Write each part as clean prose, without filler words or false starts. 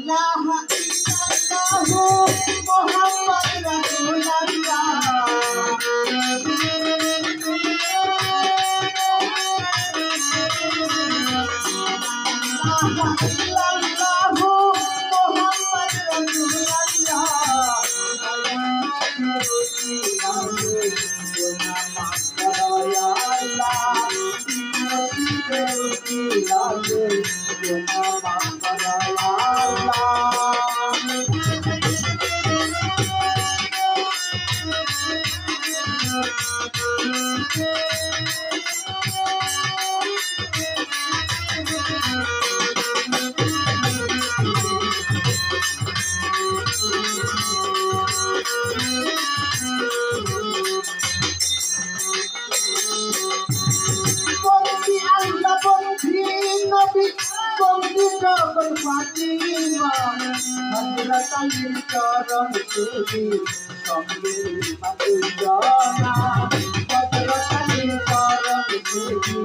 ইলাহা ইল্লাল্লাহু মুহাম্মাদুর রাসূলুল্লাহ Fatima, Hazrat Ali Charan Devi, Sangre Madhujana, Hazrat Ali Charan Devi,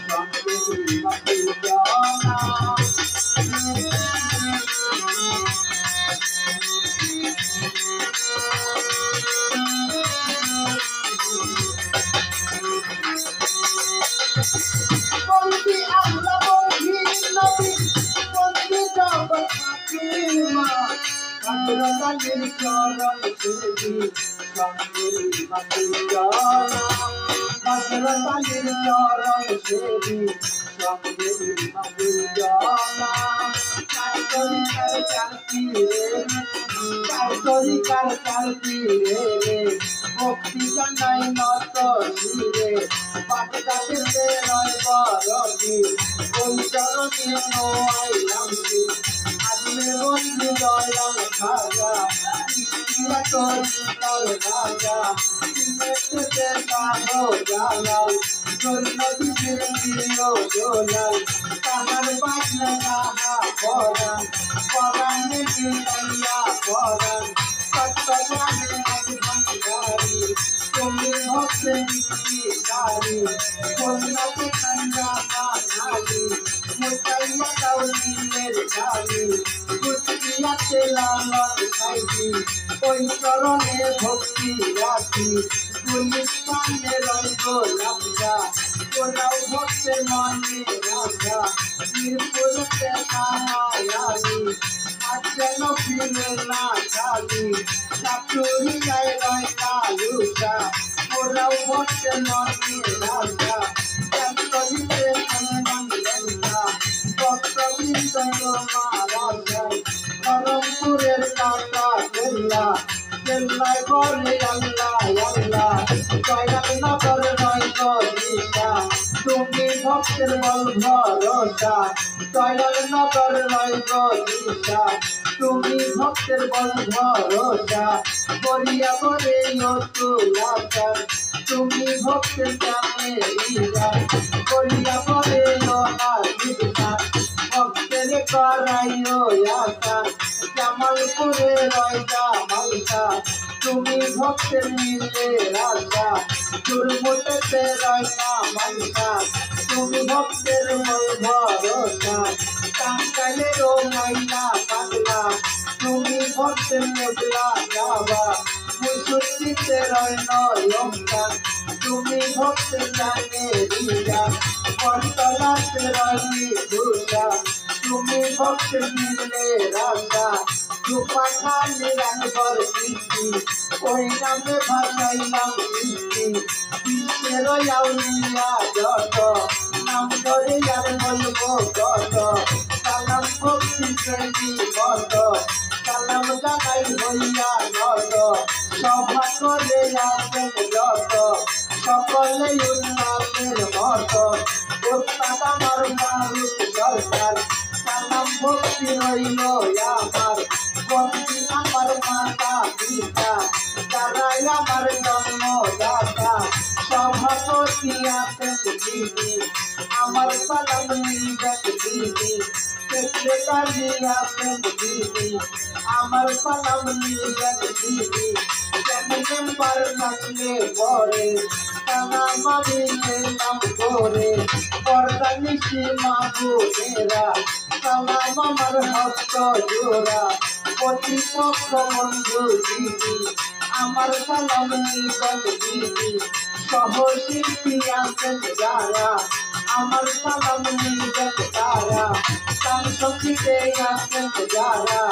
Sangre Madhujana. Bonti Allah, Bonti Nabi, Bonti Jabal Fatima, Hazrat Ali Charan Devi, Sangre Madhujana, Hazrat Ali Charan Devi, Sangre Madhujana. Karti re, bhakti janai nato re, patate se roi barati, oi charoni no ailamti, adme bondi doyal khaja, istiya tori nar raja, imete se kaho jalal, jolnati jilio jolal, kahar bajna kaha koran, koran ne gitaya koran. Tumi bhakti gari, Purnati kanja nali, Mutaiya kauliyer gari, Kustiya telamat khaiti, Oi charone bhakti rakhi, Gulistane rango labja, Konau bhakti mane raja, Nirpur se kahayani, Ajjano phire na chali, Sapuri jai roi kalusa, Korau bhakti mane raja, Jantoli se kanan lenta, Bhakta bindayo maharaja, Karampurer kata kella, Kellai bole Allah Allah, Jayal nagar roi kodisha, Tumi bhaktir bol bharosa, Jayal nagar roi kodisha, Tumi bhaktir bol bharosa, Boriya bore yotulata, Tumi bhaktir jame ira, Boriya bore yohadita, Bhaktir karayo yata, Jamalpure roi Jamalka, Tumi bhaktir mile raja, Durmute roi Namalka, Tumi bhaktir bol bharosa, Tankale ro maina pagla, Tumi bhaktir mebla java, Musutti roi noyomka, Tumi bhaktir jane rija, Kortala roi dusha, Tumi bhaktir mile raja, Rupaka niranbar kiti, Oi name bhasailam kiti, Bishero yauliya joto, Nam dore yar bolbo joto, Salam bhakti seji moto, Salam janai hoiya noto, Sobha kore asen joto, Sokole unnamir moto, Ustad amar Faruk Sarkar, Salam bhakti roilo amar, Bhakti amar mata pita, Tarai amar janmo data, Sabhapati asen didi, Amar salam nidat didi, secretary আছেন দিদি আমার সালাম নিবেন দিদি member থাকলে পরে সালাম আমি নাম করে পর্দা নিশি মাগুনেরা সালাম আমার হস্ত জোড়া প্রতিপক্ষ বন্ধু দিদি আমার সালাম নিবেন দিদি সহশিল্পী আছেন যারা আমার সালাম নিবেন তারা তার সঙ্গীতে আছেন যারা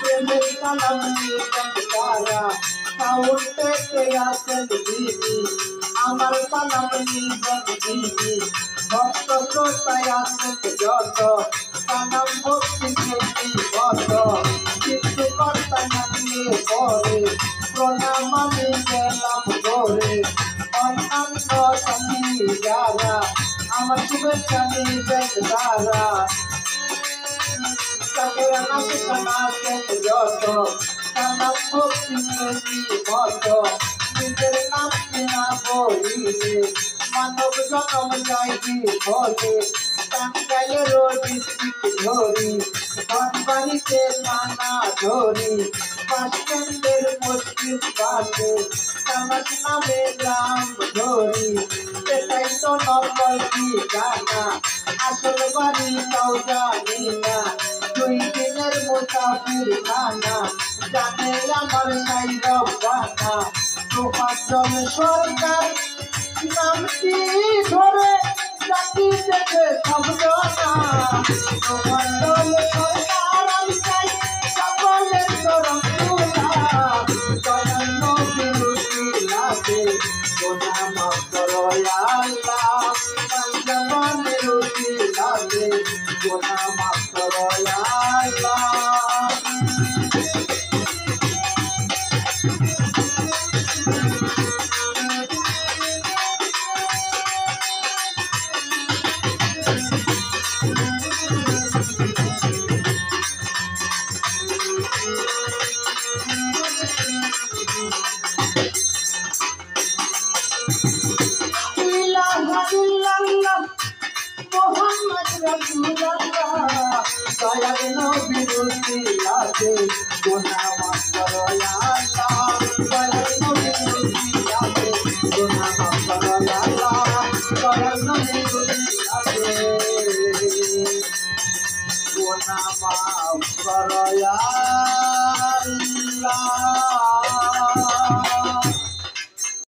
প্রেমের সালাম নিবেন তারা সাউন্ডেতে আছেন দিদি আমার সালাম নিবেন দিদি ভক্ত শ্রোতায় আছেন যত সালাম ভক্তি প্রেমী কত কিন্তু কর্তা নামিয়ে পরে প্রণাম আমি গেলাম করে অন্যান্য সঙ্গী যারা আমার শুভেচ্ছা নিবেন তারা তাদের নামে কানাতেন যত সালাম ভক্তি প্রেমী কত নিজের নাম কিনা বলিলে মানব জনম যাইবি বলে টাঙ্গাইলের ডিস্ট্রিক্ট ধরি ধনবাড়িতে থানা ধরি বাসস্ট্যান্ডের মসজিদ পাশে তামাক নামে গ্রাম ধরি সেটাই তো নকল ঠিকানা আসল বাড়ি তাও জানি না 2 দিনের মুসাফির খানা জানে আমার সাই রব্বানা তোফাজ্জল সরকার নামটি ধরে জাতি দেখে শব্দ না তোফাজ্জল সরকার আমি চাই সকলের চরণ তুলা দয়াল নবীর উসিলাতে গোনা মাফ করো আল্লাহ পাঞ্জাবানের উসিলাতে গোনা মাফ করো আল্লাহ মোহাম্মদ রাসূলুল্লাহ দয়াল নবীর উসিলাতে গোনা মাফ করো আল্লাহ দয়াল নবীর উসিলাতে গোনা মাফ করো আল্লাহ দয়াল নবীর উসিলাতে গোনা মাফ করো আল্লাহ